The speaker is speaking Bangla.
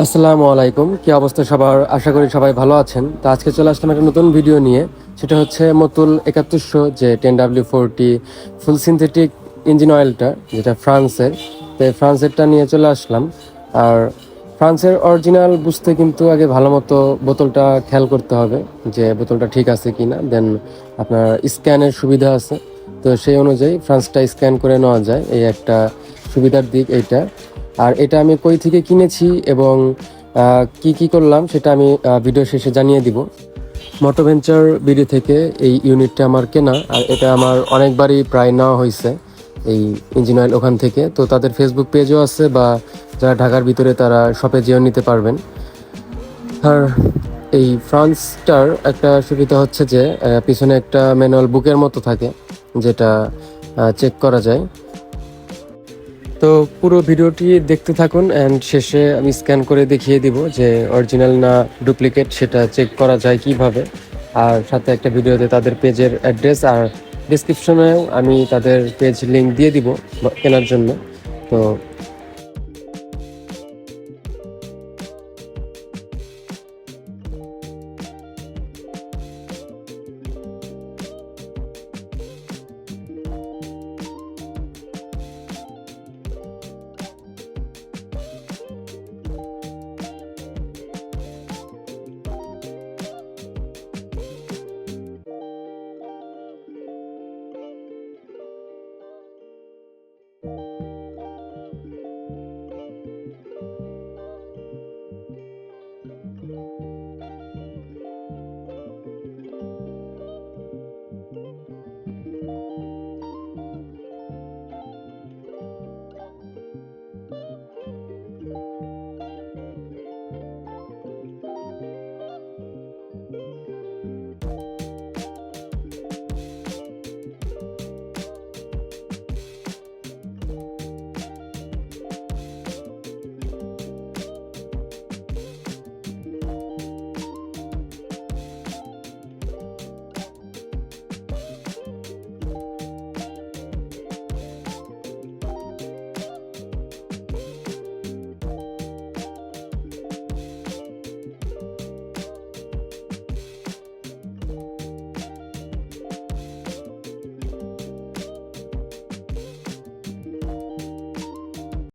আসসালামু আলাইকুম, কি অবস্থা সবার? আশা করি সবাই ভালো আছেন। তো আজকে চলে আসলাম একটা নতুন ভিডিও নিয়ে। সেটা হচ্ছে মতুল 7100 যে 10W40 ফুল সিনথেটিক ইঞ্জিন অয়েলটা, যেটা ফ্রান্সের। তো এই ফ্রান্সেরটা নিয়ে চলে আসলাম। আর ফ্রান্সের অরিজিনাল বুঝতে কিন্তু আগে ভালো মতো বোতলটা খেয়াল করতে হবে যে বোতলটা ঠিক আছে কিনা। দেন আপনার স্ক্যানের সুবিধা আছে, তো সেই অনুযায়ী ফ্রান্সটা স্ক্যান করে নেওয়া যায়। এই একটা সুবিধার দিক এইটা। আর এটা আমি কই থেকে কিনেছি এবং কি কি করলাম সেটা আমি ভিডিও শেষে জানিয়ে দিব। মোটো ভেঞ্চার ভিডিও থেকে এই ইউনিটটা আমার কেনা, আর এটা আমার অনেকবারই প্রায় নেওয়া হয়েছে এই ইঞ্জিন অয়েল ওখান থেকে। তো তাদের ফেসবুক পেজও আছে, বা যারা ঢাকার ভিতরে তারা শপে যেও নিতে পারবেন। আর এই ফ্রান্সটার একটা সুবিধা হচ্ছে যে পিছনে একটা ম্যানুয়াল বুকের মতো থাকে, যেটা চেক করা যায়। তো পুরো ভিডিওটি দেখতে থাকুন, অ্যান্ড শেষে আমি স্ক্যান করে দেখিয়ে দিব যে অরিজিনাল না ডুপ্লিকেট সেটা চেক করা যায় কিভাবে। আর সাথে একটা ভিডিওতে তাদের পেজের অ্যাড্রেস আর ডিসক্রিপশনেও আমি তাদের পেজ লিংক দিয়ে দিব কেনার জন্য। তো